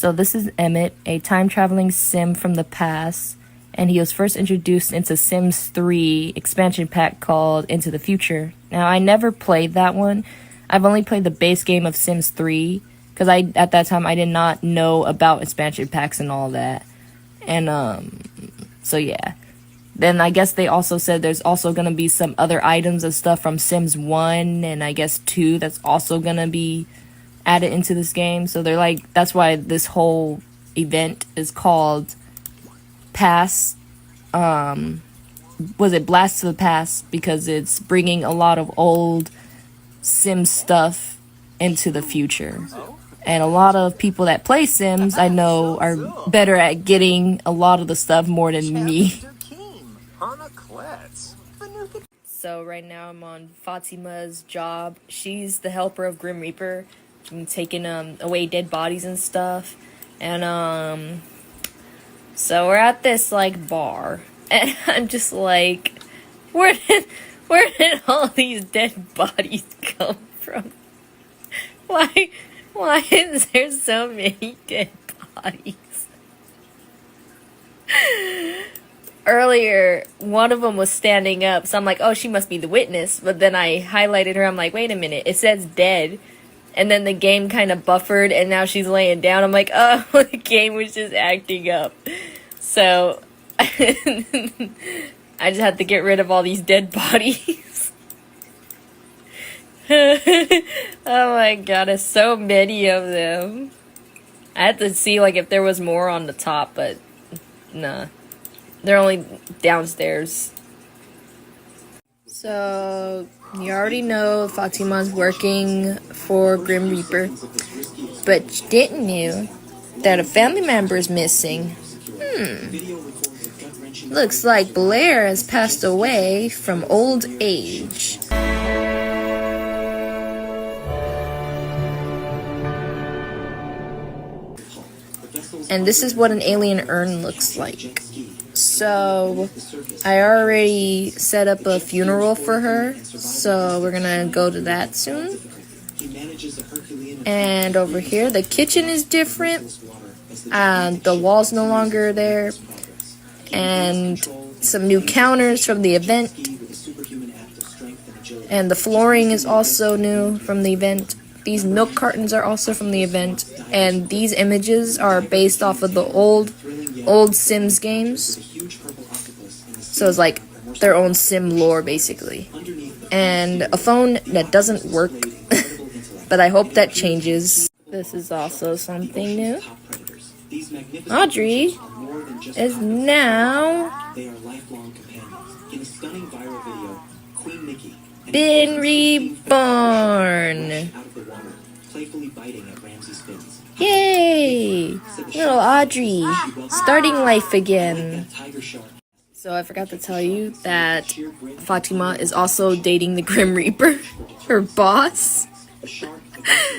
So this is Emmett, a time-traveling sim from the past, and he was first introduced into Sims 3 expansion pack called Into the Future. Now, I never played that one. I've only played the base game of Sims 3, because at that time I did not know about expansion packs and all that. And, so yeah. Then I guess they also said there's also gonna be some other items and stuff from Sims 1 and I guess 2 that's also gonna be added into this game. So they're like, that's why this whole event is called Past, was it Blast to the Past, because it's bringing a lot of old Sims stuff into the future. And a lot of people that play Sims, I know, are better at getting a lot of the stuff more than me. So right now I'm on Fatima's job. She's the helper of Grim Reaper, taking away dead bodies and stuff. And so we're at this like bar, and I'm just like, where did all these dead bodies come from? Why is there so many dead bodies? Earlier, one of them was standing up, so I'm like, oh, she must be the witness. But then I highlighted her, I'm like, wait a minute, it says dead. And then the game kind of buffered, and now she's laying down. I'm like, oh, the game was just acting up. So, I just had to get rid of all these dead bodies. Oh my god, there's so many of them. I had to see, like, if there was more on the top, but nah. They're only downstairs. So, you already know Fatima's working for Grim Reaper. But you didn't know that a family member is missing. Looks like Blair has passed away from old age. And this is what an alien urn looks like. So, I already set up a funeral for her, so we're gonna go to that soon. And over here, the kitchen is different. The wall's no longer there. And some new counters from the event. And the flooring is also new from the event. These milk cartons are also from the event. And these images are based off of the old Sims games. So it's like their own Sim lore, basically. And a phone that doesn't work. But I hope that changes. This is also something new. Audrey is now been reborn. Yay! Little Audrey, starting life again. So I forgot to tell you that Fatima is also dating the Grim Reaper, her boss,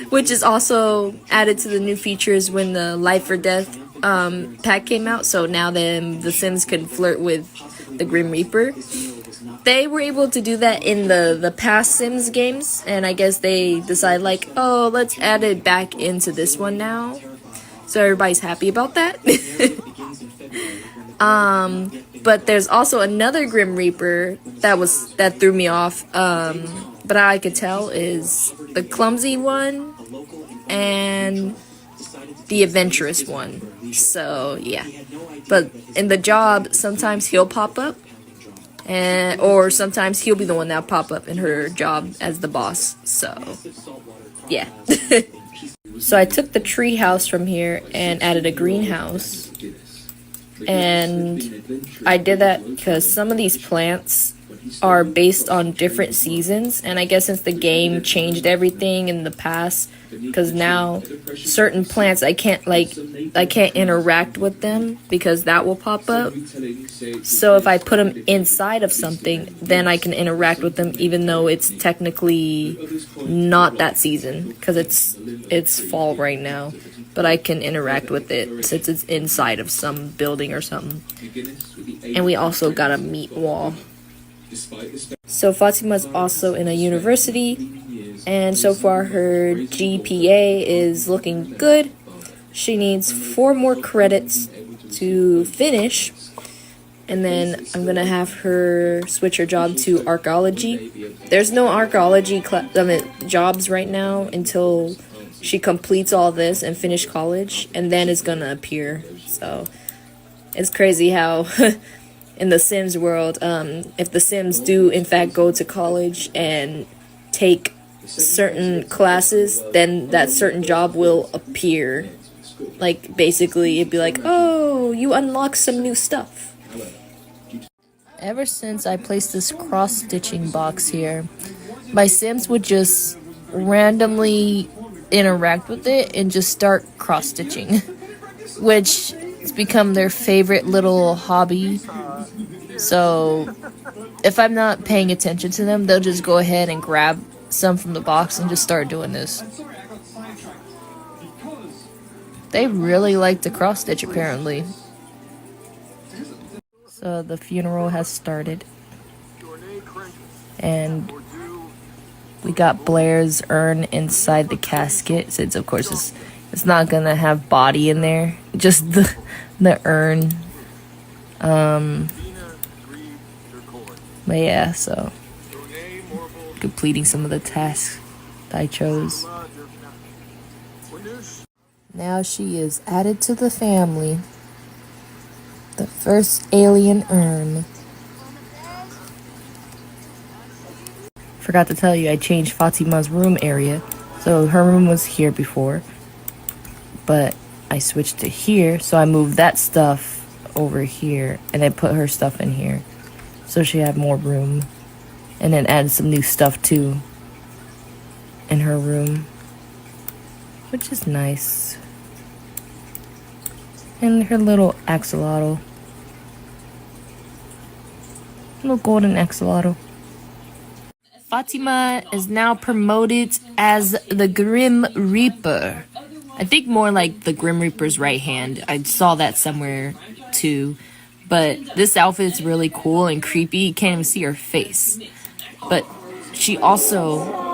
which is also added to the new features when the Life or Death pack came out. So now the Sims can flirt with the Grim Reaper. They were able to do that in the past Sims games, and I guess they decided like, oh, let's add it back into this one now. So everybody's happy about that. But there's also another Grim Reaper that threw me off. But I could tell is the clumsy one and the adventurous one. So yeah. But in the job, sometimes he'll pop up. Or sometimes he'll be the one that'll pop up in her job as the boss. So, yeah. So I took the tree house from here and added a greenhouse. And I did that because some of these plants are based on different seasons. And I guess since the game changed everything in the past, because now certain plants I can't interact with them because that will pop up. So if I put them inside of something, then I can interact with them even though it's technically not that season, because it's fall right now. But I can interact with it since it's inside of some building or something. And we also got a meat wall. So Fatima's also in a university, and so far her GPA is looking good. she needs 4 more credits to finish, and then I'm gonna have her switch her job to archaeology. There's no archaeology jobs right now until she completes all this and finish college, and then it's gonna appear. So it's crazy how in the Sims world, if the Sims do in fact go to college and take certain classes, then that certain job will appear. Like, basically, it'd be like, oh, you unlock some new stuff. Ever since I placed this cross-stitching box here, my Sims would just randomly interact with it and just start cross-stitching, which has become their favorite little hobby. So if I'm not paying attention to them, they'll just go ahead and grab some from the box and just start doing this. They really like to cross stitch, apparently. So the funeral has started, and we got Blair's urn inside the casket, since of course it's not gonna have body in there, just the urn. But yeah, so completing some of the tasks that I chose. Now she is added to the family. The first alien urn. Forgot to tell you, I changed Fatima's room area. So her room was here before, but I switched to here, so I moved that stuff over here and then put her stuff in here, so she had more room, and then added some new stuff too in her room, which is nice. And her little axolotl. Little golden axolotl. Fatima is now promoted as the Grim Reaper. I think more like the Grim Reaper's right hand. I saw that somewhere too. But this outfit is really cool and creepy. You can't even see her face. But she also...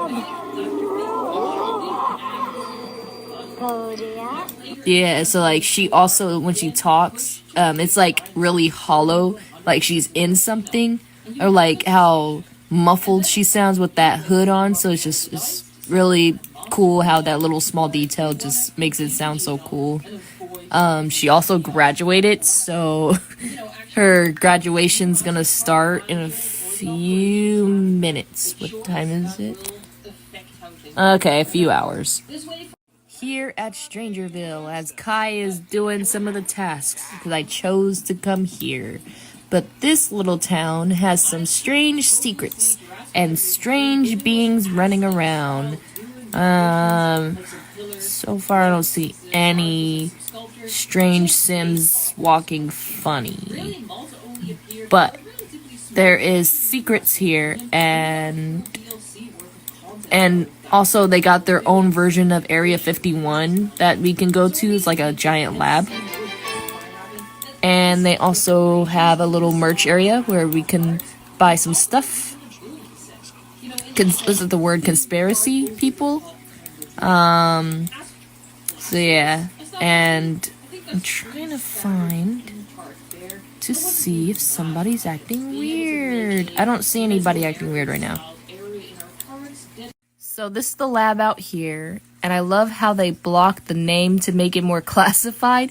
Yeah, so like she also, when she talks, it's like really hollow, like she's in something, or like how muffled she sounds with that hood on. So it's really cool how that little small detail just makes it sound so cool. She also graduated, so her graduation's gonna start in a few minutes. What time is it? Okay, a few hours. Here at Strangerville, as Kai is doing some of the tasks, because I chose to come here. But this little town has some strange secrets and strange beings running around. So far I don't see any strange Sims walking funny. But there is secrets here, and also they got their own version of Area 51 that we can go to. It's like a giant lab. And they also have a little merch area where we can buy some stuff. Is it the word conspiracy people? So yeah. And I'm trying to see if somebody's acting weird. I don't see anybody acting weird right now. So this is the lab out here, and I love how they block the name to make it more classified.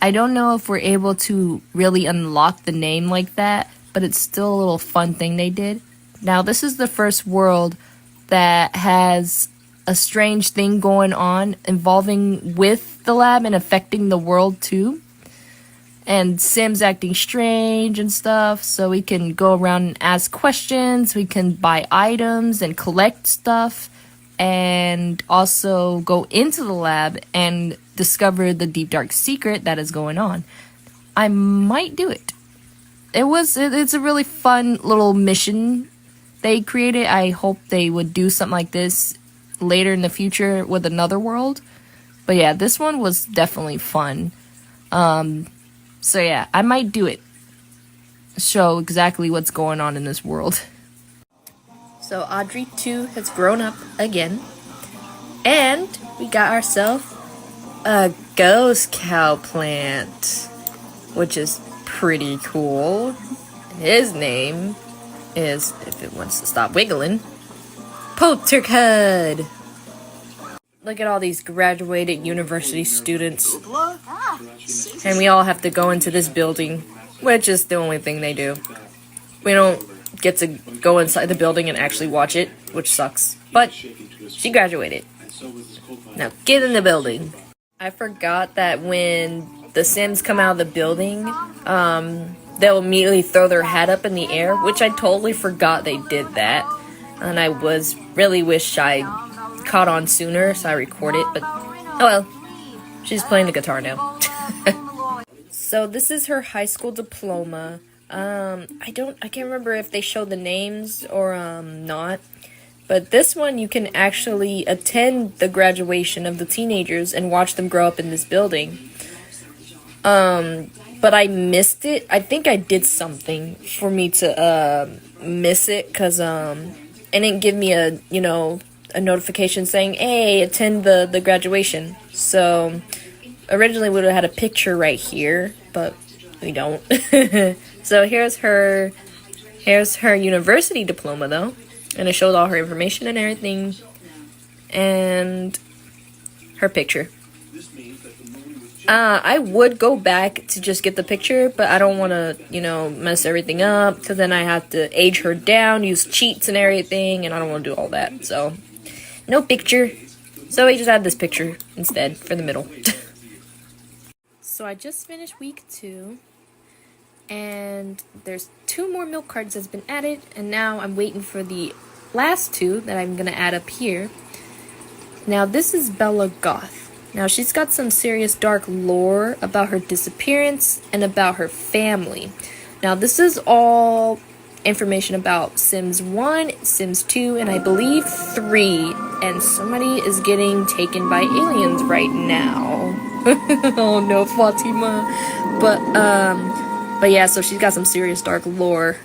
I don't know if we're able to really unlock the name like that, but it's still a little fun thing they did. Now, this is the first world that has a strange thing going on involving with the lab and affecting the world too. And Sims acting strange and stuff, so we can go around and ask questions, we can buy items and collect stuff, and also go into the lab and discover the deep dark secret that is going on. I might do it. It's a really fun little mission they created. I hope they would do something like this later in the future with another world. But yeah, this one was definitely fun. So yeah, I might do it. Show exactly what's going on in this world. So Audrey too has grown up again. And we got ourselves a ghost cow plant, which is pretty cool. His name is, if it wants to stop wiggling, Poltercud. Look at all these graduated university students. And we all have to go into this building, which is the only thing they do. We don't get to go inside the building and actually watch it, which sucks. But she graduated. Now get in the building. I forgot that when the Sims come out of the building, they'll immediately throw their hat up in the air, which I totally forgot they did that. And I really wish I caught on sooner, so I recorded, but oh well. She's playing the guitar now. So this is her high school diploma. I can't remember if they showed the names or not. But this one, you can actually attend the graduation of the teenagers and watch them grow up in this building. But I missed it. I think I did something for me to miss it, because it didn't give me a notification saying, hey, attend the graduation. So originally we would have had a picture right here, but we don't. So here's her university diploma though, and it showed all her information and everything, and her picture. I would go back to just get the picture, but I don't want to, mess everything up, because then I have to age her down, use cheats and everything, and I don't want to do all that, so no picture. So we just add this picture instead for the middle. So I just finished week 2, and there's 2 more milk cards that's been added, and now I'm waiting for the last 2 that I'm gonna add up here. Now this is Bella Goth. Now she's got some serious dark lore about her disappearance and about her family. Now this is all information about Sims 1, Sims 2, and I believe 3, and somebody is getting taken by aliens right now. Oh no, Fatima. But yeah, so she's got some serious dark lore.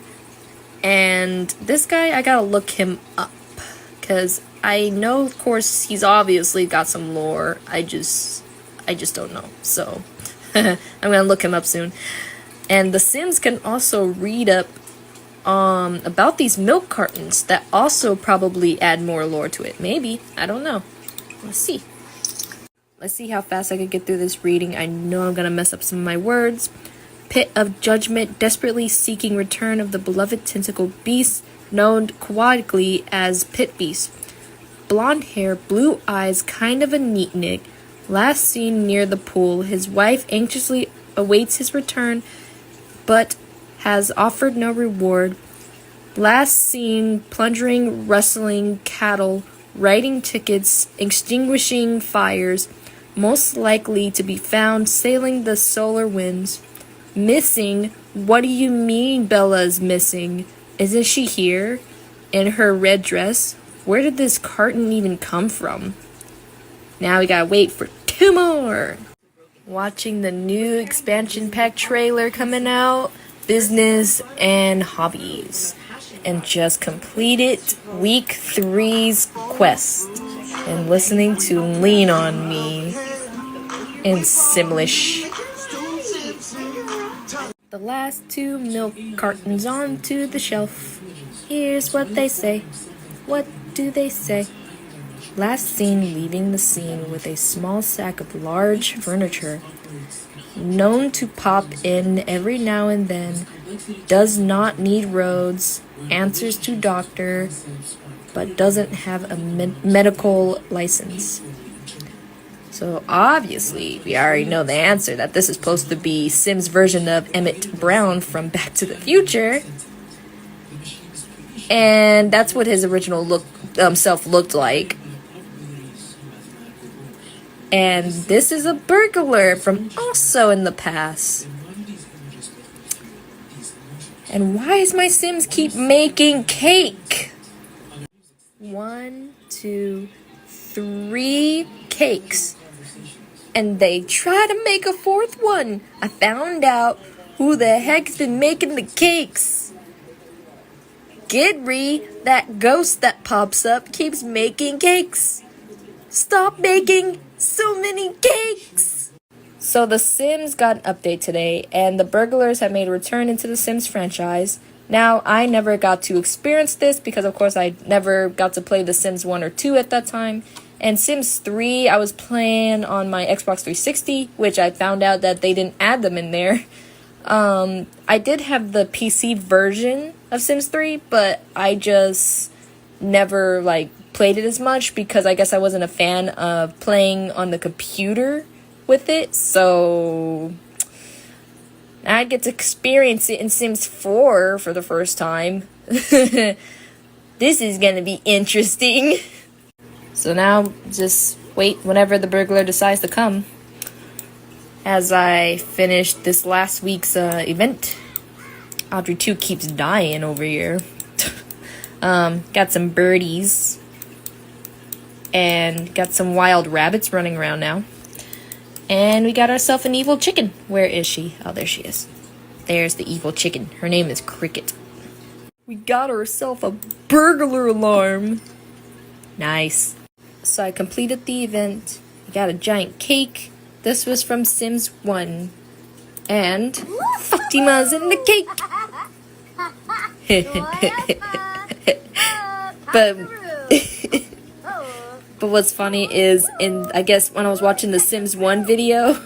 And this guy, I gotta look him up, because I know, of course, he's obviously got some lore. I just don't know. So I'm gonna look him up soon. And the Sims can also read up about these milk cartons that also probably add more lore to it. Maybe. I don't know. Let's see. Let's see how fast I can get through this reading. I know I'm gonna mess up some of my words. Pit of Judgment, desperately seeking return of the beloved tentacle beast, known quadrically as Pit Beast. Blonde hair, blue eyes, kind of a neatnik. Last seen near the pool. His wife anxiously awaits his return, but has offered no reward. Last seen plundering, rustling cattle, writing tickets, extinguishing fires, most likely to be found sailing the solar winds. Missing? What do you mean Bella's missing? Isn't she here? In her red dress? Where did this carton even come from? Now we gotta wait for 2 more! Watching the new expansion pack trailer coming out, business and hobbies. And just completed week 3's quest. And listening to Lean On Me in Simlish. The last 2 milk cartons onto the shelf. Here's what they say. What do they say? Last seen leaving the scene with a small sack of large furniture. Known to pop in every now and then. Does not need roads. Answers to doctor. But doesn't have a medical license. So obviously, we already know the answer, that this is supposed to be Sims' version of Emmett Brown from Back to the Future. And that's what his original self looked like. And this is a burglar from also in the past. And why does my Sims keep making cake? 1, 2, 3 cakes. And they try to make a 4th one. I found out who the heck's been making the cakes. Gidry, that ghost that pops up, keeps making cakes. Stop making so many cakes! So the Sims got an update today, and the burglars have made a return into the Sims franchise. Now, I never got to experience this because, of course, I never got to play The Sims 1 or 2 at that time. And Sims 3, I was playing on my Xbox 360, which I found out that they didn't add them in there. I did have the PC version of Sims 3, but I just never, played it as much because I guess I wasn't a fan of playing on the computer with it. So I get to experience it in Sims 4 for the first time. This is gonna be interesting. So now, just wait whenever the burglar decides to come. As I finished this last week's event. Audrey 2 keeps dying over here. Got some birdies. And got some wild rabbits running around now. And we got ourselves an evil chicken. Where is she? Oh, there she is. There's the evil chicken. Her name is Cricket. We got ourselves a burglar alarm. Nice. So I completed the event. We got a giant cake. This was from Sims 1. And Fatima's in the cake. But what's funny is, I guess when I was watching the Sims 1 video,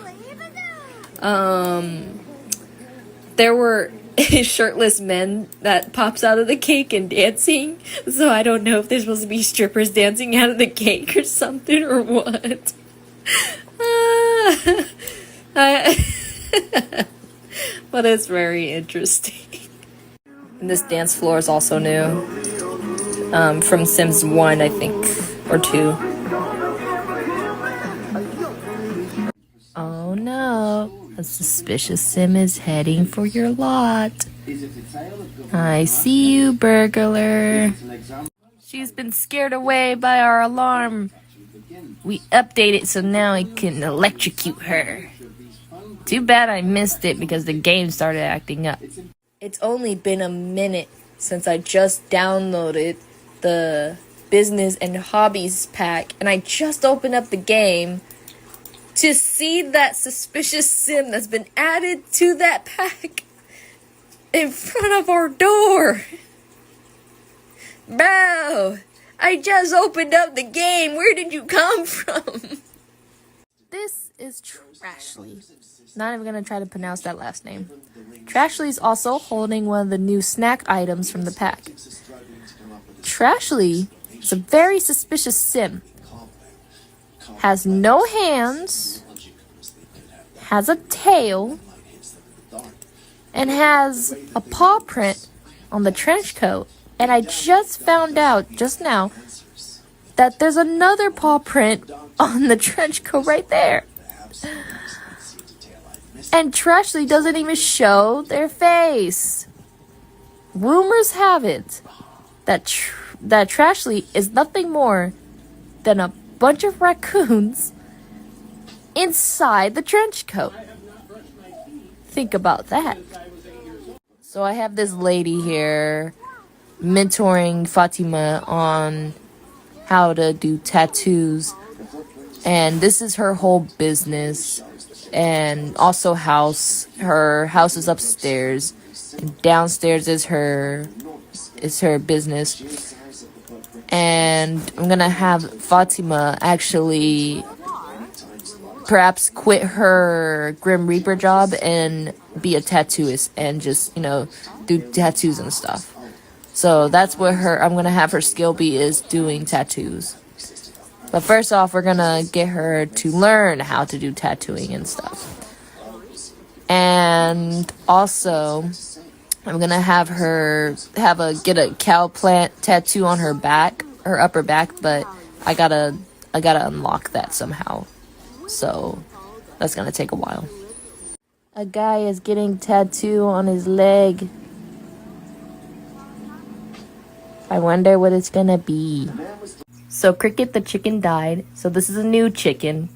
there were shirtless men that pops out of the cake and dancing. So I don't know if they're supposed to be strippers dancing out of the cake or something or what. But it's very interesting. And this dance floor is also new. From Sims 1, I think, or 2. Oh no, a suspicious Sim is heading for your lot. I see you, burglar. She's been scared away by our alarm. We updated so now I can electrocute her. Too bad I missed it because the game started acting up. It's only been a minute since I just downloaded the business and hobbies pack, and I just opened up the game to see that suspicious Sim that's been added to that pack in front of our door. Bro, I just opened up the game. Where did you come from? This is Trashly. Not even gonna try to pronounce that last name. Trashly's also holding one of the new snack items from the pack. Trashly is a very suspicious Sim. Has no hands, has a tail, and has a paw print on the trench coat. And I just found out just now that there's another paw print on the trench coat right there. And Trashly doesn't even show their face. Rumors have it that Trashly is nothing more than a bunch of raccoons inside the trench coat. Think about that. So I have this lady here mentoring Fatima on how to do tattoos, and this is her whole business. And also her house is upstairs, and downstairs is her business. And I'm gonna have Fatima actually perhaps quit her Grim Reaper job and be a tattooist and just, do tattoos and stuff. So that's what I'm gonna have her skill be, is doing tattoos. But first off, we're gonna get her to learn how to do tattooing and stuff. And also, I'm gonna have her get a cow plant tattoo on her back, her upper back, but I gotta unlock that somehow. So that's gonna take a while. A guy is getting tattoo on his leg. I wonder what it's gonna be. So Cricket the chicken died. So this is a new chicken.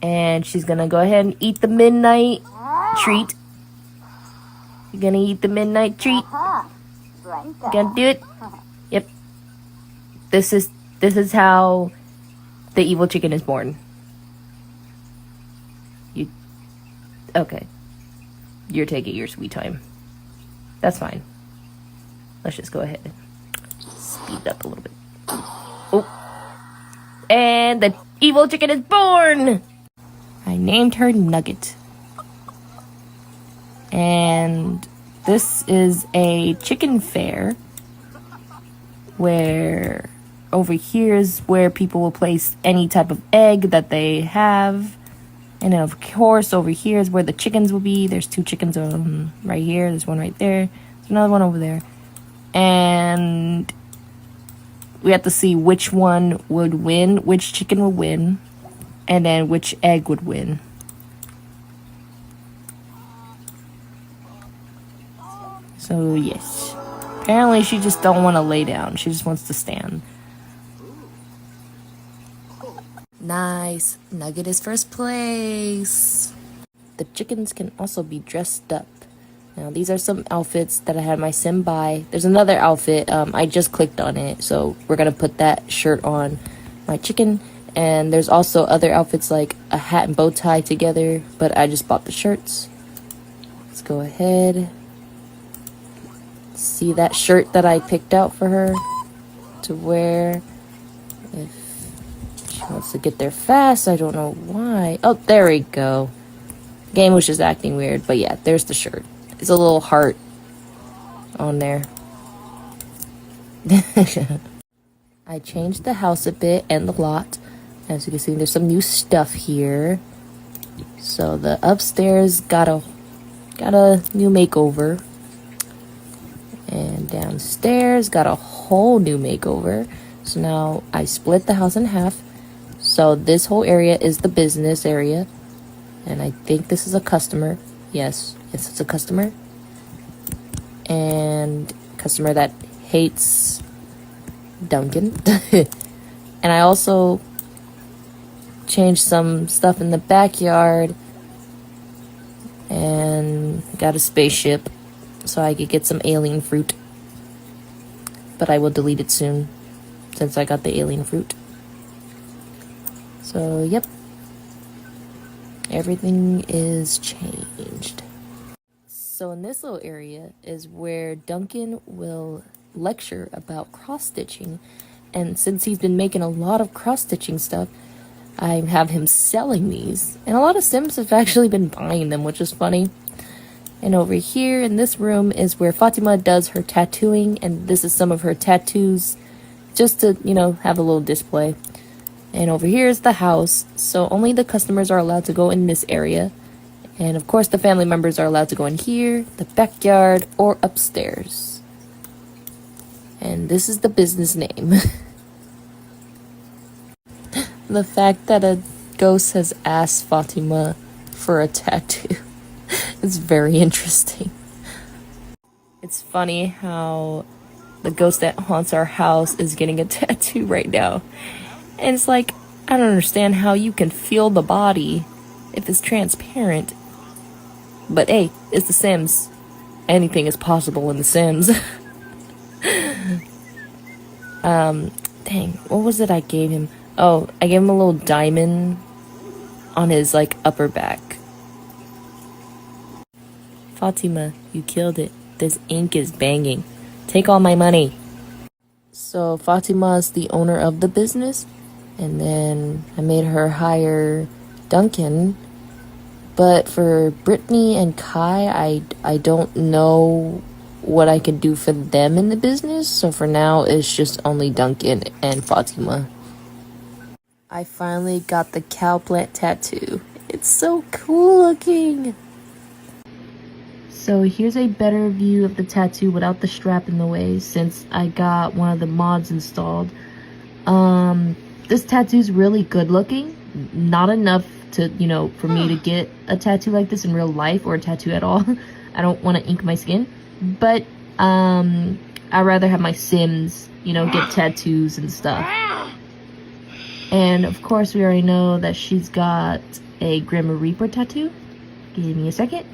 And she's gonna go ahead and eat the midnight treat. You're gonna eat the midnight treat? You gonna do it? Yep. This is how The evil chicken is born. Okay. You're taking your sweet time. That's fine. Let's just go ahead and speed it up a little bit. Oh. And the evil chicken is born! I named her Nugget. And this is a chicken fair where over here is where people will place any type of egg that they have. And then of course over here is where the chickens will be. There's 2 chickens right here. There's one right there. There's another one over there. And we have to see which one would win, which chicken would win, and then which egg would win. So yes, apparently she just don't want to lay down. She just wants to stand. Nice. Nugget is first place. The chickens can also be dressed up. Now these are some outfits that I had my sim buy. There's another outfit. I just clicked on it, so we're gonna put that shirt on my chicken. And there's also other outfits like a hat and bow tie together, but I just bought the shirts. Let's go ahead. See that shirt that I picked out for her to wear if she wants to get there fast. I don't know why. Oh, there we go. Game was just acting weird, but yeah, there's the shirt. It's a little heart on there. I changed the house a bit and the lot. As you can see, there's some new stuff here. So the upstairs got a new makeover. And downstairs got a whole new makeover. So now I split the house in half. So this whole area is the business area. And I think this is a customer. Yes, it's a customer. And customer that hates Dunkin'. And I also changed some stuff in the backyard. And got a spaceship so I could get some alien fruit. But I will delete it soon since I got the alien fruit. So, yep. Everything is changed. So in this little area is where Duncan will lecture about cross-stitching. And since he's been making a lot of cross-stitching stuff, I have him selling these. And a lot of Sims have actually been buying them, which is funny. And over here in this room is where Fatima does her tattooing. And this is some of her tattoos just to, have a little display. And over here is the house, so only the customers are allowed to go in this area. And of course the family members are allowed to go in here, the backyard, or upstairs. And this is the business name. The fact that a ghost has asked Fatima for a tattoo is very interesting. It's funny how the ghost that haunts our house is getting a tattoo right now. And it's like, I don't understand how you can feel the body if it's transparent. But hey, it's The Sims. Anything is possible in The Sims. Dang, what was it I gave him? Oh, I gave him a little diamond on his, upper back. Fatima, you killed it. This ink is banging. Take all my money. So Fatima is the owner of the business. And then I made her hire Duncan. But for Brittany and Kai, I don't know what I could do for them in the business. So for now, it's just only Duncan and Fatima. I finally got the cow plant tattoo. It's so cool looking. So here's a better view of the tattoo without the strap in the way since I got one of the mods installed. This tattoo's really good looking. Not enough to, for me to get a tattoo like this in real life or a tattoo at all. I don't want to ink my skin. But, I'd rather have my Sims, get tattoos and stuff. And, of course, we already know that she's got a Grim Reaper tattoo. Give me a second.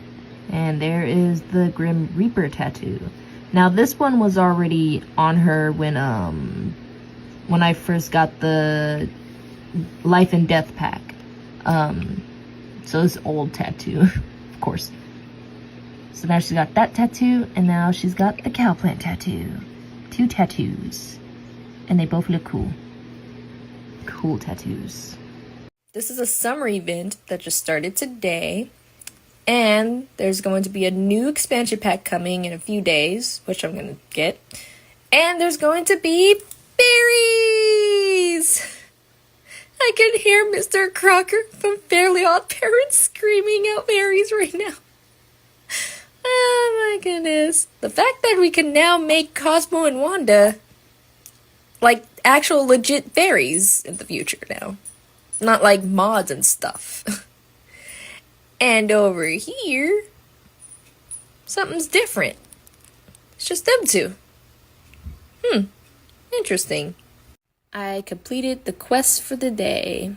And there is the Grim Reaper tattoo. Now, this one was already on her when I first got the life and death pack. So this old tattoo, of course. So now she's got that tattoo, and now she's got the cow plant tattoo. 2 tattoos. And they both look cool. Cool tattoos. This is a summer event that just started today. And there's going to be a new expansion pack coming in a few days, which I'm going to get. And there's going to be berries! I can hear Mr. Crocker from Fairly Odd Parents screaming out berries right now. Oh my goodness. The fact that we can now make Cosmo and Wanda like actual legit fairies in the future now. Not like mods and stuff. And over here, something's different. It's just them two. Interesting. I completed the quest for the day.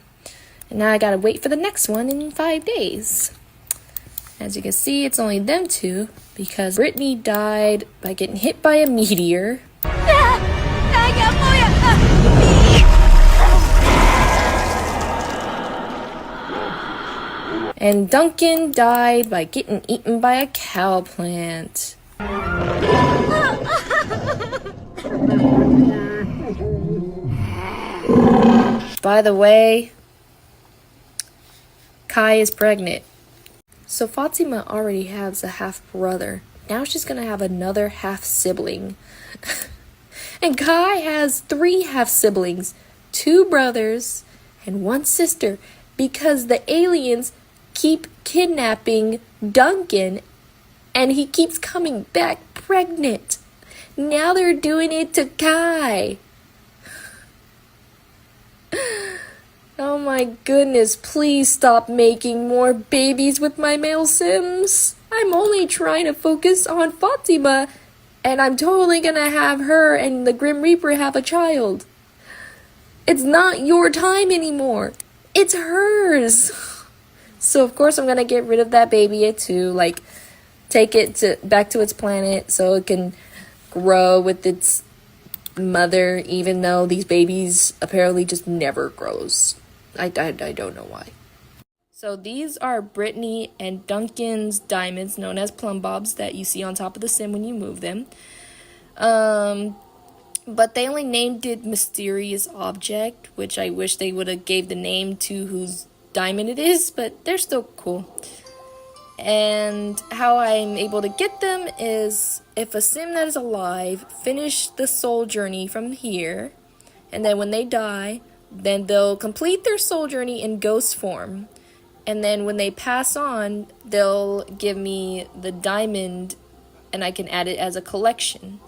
And now I gotta wait for the next one in 5 days. As you can see, it's only them two because Brittany died by getting hit by a meteor. And Duncan died by getting eaten by a cow plant. By the way, Kai is pregnant. So Fatima already has a half-brother. Now she's gonna have another half-sibling. And Kai has 3 half-siblings, 2 brothers, and 1 sister, because the aliens keep kidnapping Duncan, and he keeps coming back pregnant. Now they're doing it to Kai. Oh my goodness, please stop making more babies with my male Sims. I'm only trying to focus on Fatima, and I'm totally gonna have her and the Grim Reaper have a child. It's not your time anymore. It's hers. So of course I'm gonna get rid of that baby too, like take it back to its planet so it can grow with its mother, even though these babies apparently just never grows. I don't know why. So these are Brittany and Duncan's diamonds, known as plumb bobs, that you see on top of the sim when you move them. But they only named it Mysterious Object, which I wish they would have gave the name to whose diamond it is, but they're still cool. And how I'm able to get them is if a sim that is alive finish the soul journey from here, and then when they die, then they'll complete their soul journey in ghost form. And then when they pass on, they'll give me the diamond and I can add it as a collection.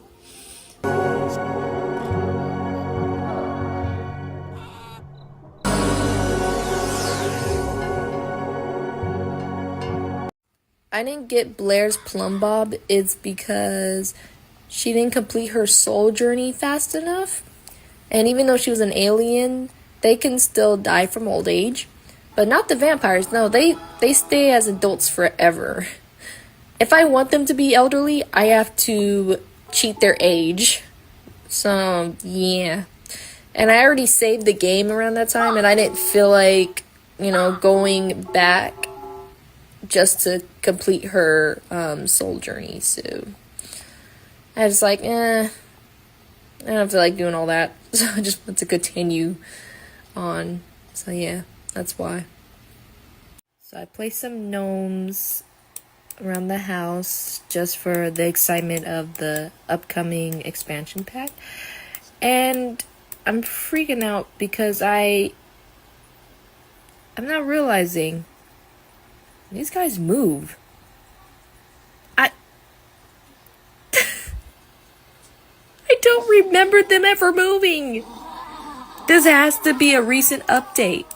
I didn't get Blair's plumb bob is because she didn't complete her soul journey fast enough. And even though she was an alien, they can still die from old age. But not the vampires. No, they stay as adults forever. If I want them to be elderly, I have to cheat their age. So, yeah. And I already saved the game around that time, and I didn't feel like, going back just to complete her soul journey. So, I was like, I don't feel like doing all that. So I just want to continue on. So yeah, that's why. So I placed some gnomes around the house just for the excitement of the upcoming expansion pack. And I'm freaking out because I'm not realizing these guys move. I don't remember them ever moving. This has to be a recent update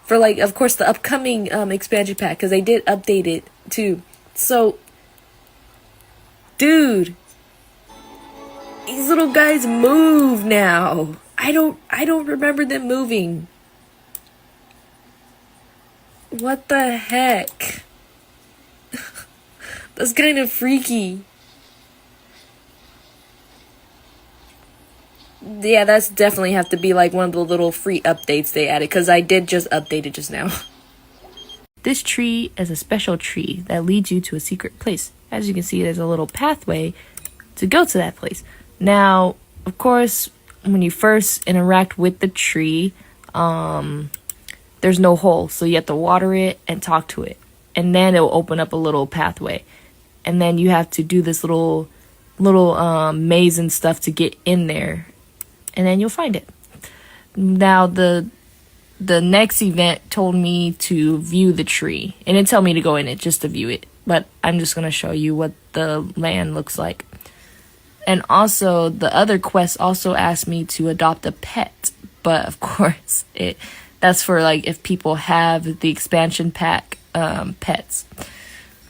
for, of course, the upcoming expansion pack, because they did update it too. So, dude, these little guys move now. I don't remember them moving. What the heck? That's kind of freaky. Yeah, that's definitely have to be like one of the little free updates they added, because I did just update it just now. This tree is a special tree that leads you to a secret place. As you can see, there's a little pathway to go to that place. Now, of course, when you first interact with the tree, there's no hole, so you have to water it and talk to it, and then it'll open up a little pathway, and then you have to do this little maze and stuff to get in there, and then you'll find it. Now the next event told me to view the tree, and it told me to go in it just to view it, but I'm just gonna show you what the land looks like. And also the other quest also asked me to adopt a pet, but of course that's for like if people have the expansion pack pets.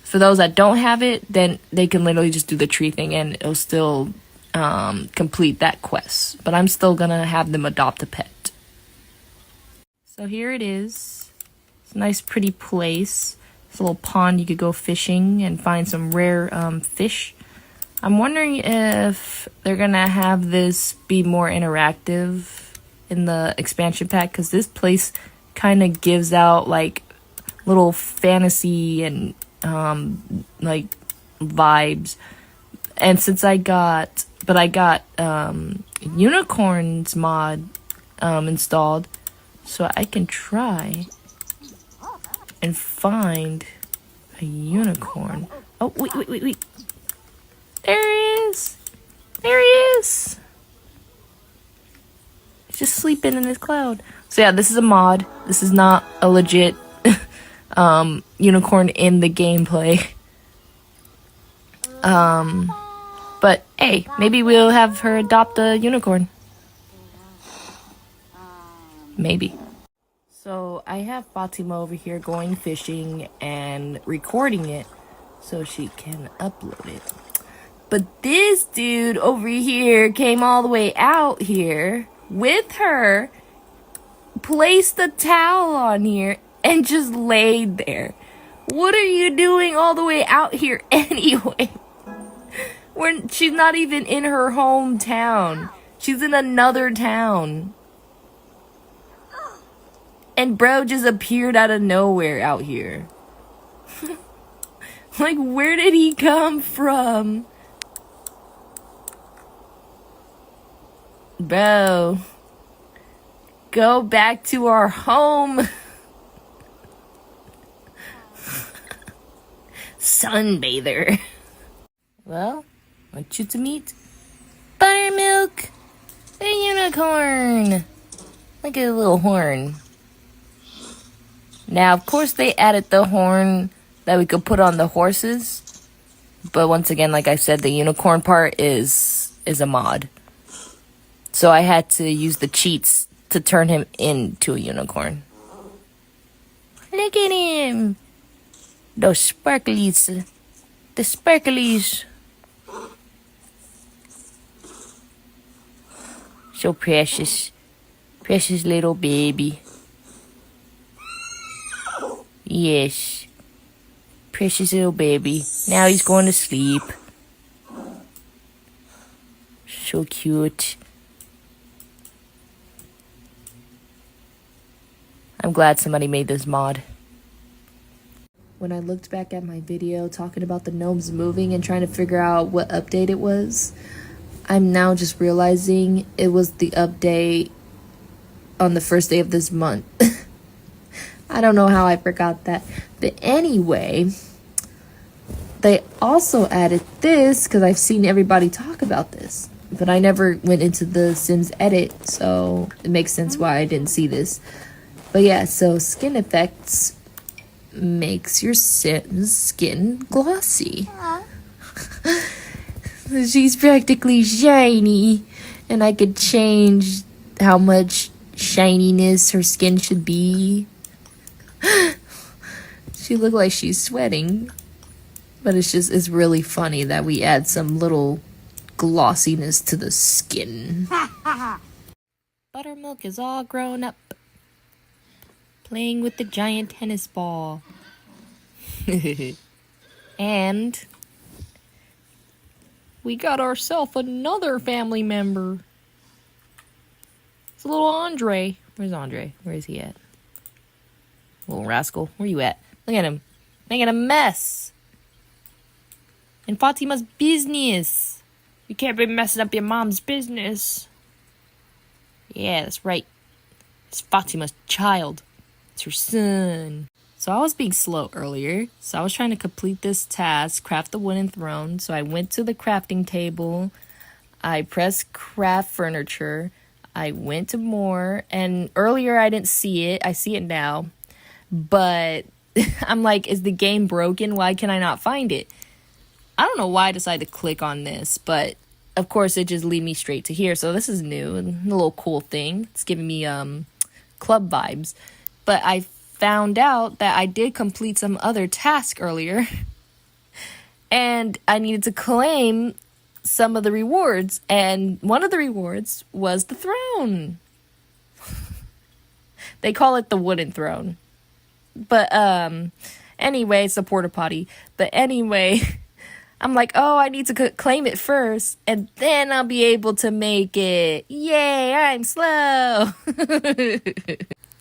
For those that don't have it, then they can literally just do the tree thing and it'll still complete that quest. But I'm still gonna have them adopt a pet. So here it is. It's a nice pretty place. It's a little pond you could go fishing and find some rare fish. I'm wondering if they're gonna have this be more interactive in the expansion pack, because this place kind of gives out like little fantasy and like vibes. And since I got unicorns mod installed, so I can try and find a unicorn. Oh, wait. There he is. There he is. He's just sleeping in his cloud. So yeah, this is a mod. This is not a legit unicorn in the gameplay. But hey, maybe we'll have her adopt a unicorn. Maybe. So I have Fatima over here going fishing and recording it so she can upload it. But this dude over here came all the way out here with her, placed a towel on here, and just laid there. What are you doing all the way out here anyway? She's not even in her hometown. She's in another town. And bro just appeared out of nowhere out here. Like, where did he come from? Bro, go back to our home. Sunbather. Well, I want you to meet Buttermilk, the unicorn. Look at a little horn. Now, of course, they added the horn that we could put on the horses. But once again, like I said, the unicorn part is a mod. So I had to use the cheats to turn him into a unicorn. Look at him. Those sparklies. The sparklies. So precious. Precious little baby. Yes. Precious little baby. Now he's going to sleep. So cute. I'm glad somebody made this mod. When I looked back at my video talking about the gnomes moving and trying to figure out what update it was, I'm now just realizing it was the update on the first day of this month. I don't know how I forgot that. But anyway, they also added this because I've seen everybody talk about this. But I never went into the Sims edit, so it makes sense why I didn't see this. But yeah, so skin effects makes your Sims skin glossy. She's practically shiny, and I could change how much shininess her skin should be. She looked like she's sweating, but it's really funny that we add some little glossiness to the skin. Buttermilk is all grown up, playing with the giant tennis ball. And we got ourselves another family member. It's a little Andre. Where's Andre? Where is he at? Little rascal. Where you at? Look at him. Making a mess. In Fatima's business. You can't be messing up your mom's business. Yeah, that's right. It's Fatima's child. It's her son. So I was being slow earlier. So I was trying to complete this task, craft the wooden throne. So I went to the crafting table. I pressed craft furniture. I went to more. And earlier I didn't see it. I see it now. But I'm like, is the game broken? Why can I not find it? I don't know why I decided to click on this. But of course it just lead me straight to here. So this is new. A little cool thing. It's giving me club vibes. But I found out that I did complete some other task earlier. And I needed to claim some of the rewards. And one of the rewards was the throne. They call it the wooden throne. But anyway, it's a porta potty. But anyway, I'm like, oh, I need to claim it first. And then I'll be able to make it. Yay, I'm slow.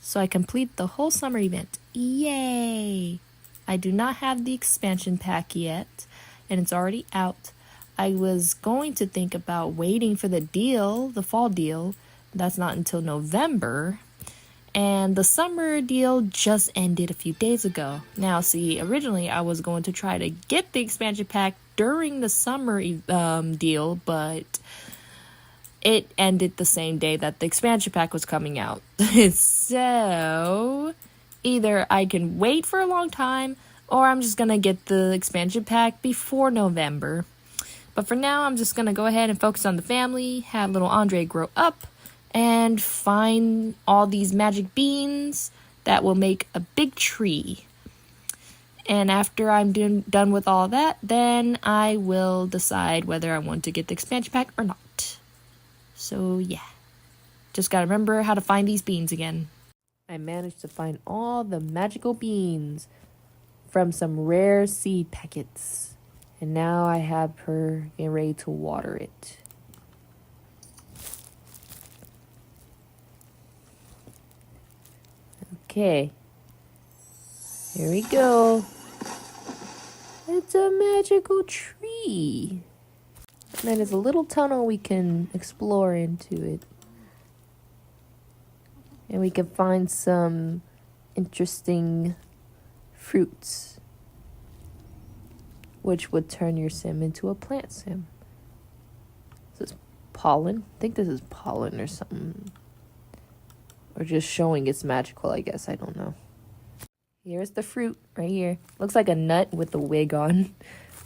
So I complete the whole summer event. Yay. I do not have the expansion pack yet. And it's already out. I was going to think about waiting for the deal, the fall deal. That's not until November. And the summer deal just ended a few days ago. Now, see, originally I was going to try to get the expansion pack during the summer deal, but it ended the same day that the expansion pack was coming out. So, either I can wait for a long time, or I'm just going to get the expansion pack before November. But for now, I'm just going to go ahead and focus on the family, have little Andre grow up, and find all these magic beans that will make a big tree. And after I'm done with all that, then I will decide whether I want to get the expansion pack or not. So yeah, just gotta remember how to find these beans again. I managed to find all the magical beans from some rare seed packets. And now I have her getting ready to water it. Okay. Here we go. It's a magical tree. And then there's a little tunnel we can explore into it. And we can find some interesting fruits, which would turn your sim into a plant sim. This is pollen. I think this is pollen or something. Or just showing it's magical, I guess. I don't know. Here's the fruit right here. Looks like a nut with a wig on.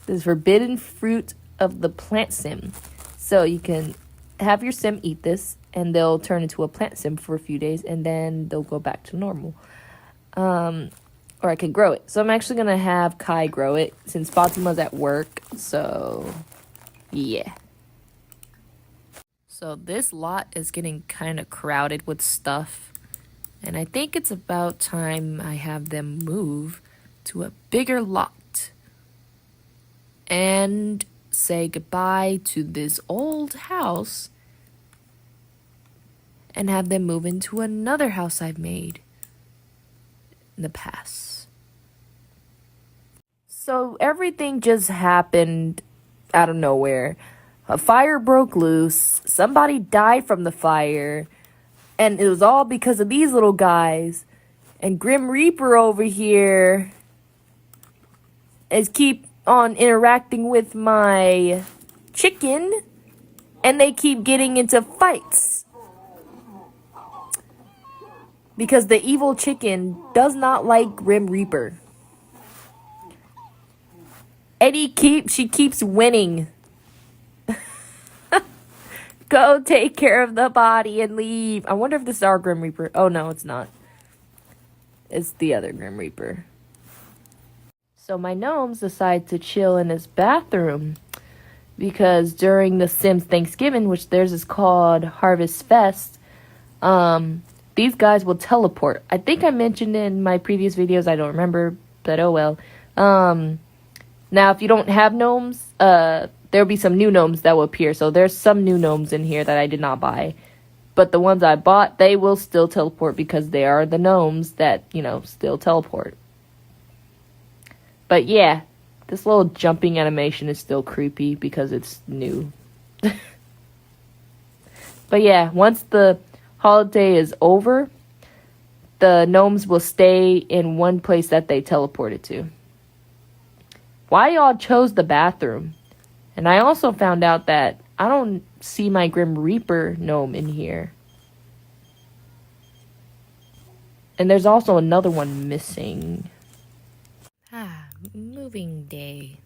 This is forbidden fruit of the plant sim. So you can have your sim eat this, and they'll turn into a plant sim for a few days, and then they'll go back to normal. Or I can grow it. So I'm actually going to have Kai grow it since Fatima's at work. So, yeah. So this lot is getting kind of crowded with stuff. And I think it's about time I have them move to a bigger lot. And say goodbye to this old house. And have them move into another house I've made in the past. So everything just happened out of nowhere. A fire broke loose. Somebody died from the fire. And it was all because of these little guys. And Grim Reaper over here is keep on interacting with my chicken. And they keep getting into fights. Because the evil chicken does not like Grim Reaper. And she keeps winning. Go take care of the body and leave. I wonder if this is our Grim Reaper. Oh, no, it's not. It's the other Grim Reaper. So my gnomes decide to chill in this bathroom. Because during the Sims Thanksgiving, which theirs is called Harvest Fest, these guys will teleport. I think I mentioned in my previous videos. I don't remember, but oh well. Now, if you don't have gnomes, there'll be some new gnomes that will appear. So there's some new gnomes in here that I did not buy. But the ones I bought, they will still teleport because they are the gnomes that, still teleport. But yeah, this little jumping animation is still creepy because it's new. But yeah, once the holiday is over, the gnomes will stay in one place that they teleported to. Why y'all chose the bathroom? And I also found out that I don't see my Grim Reaper gnome in here. And there's also another one missing. Moving day.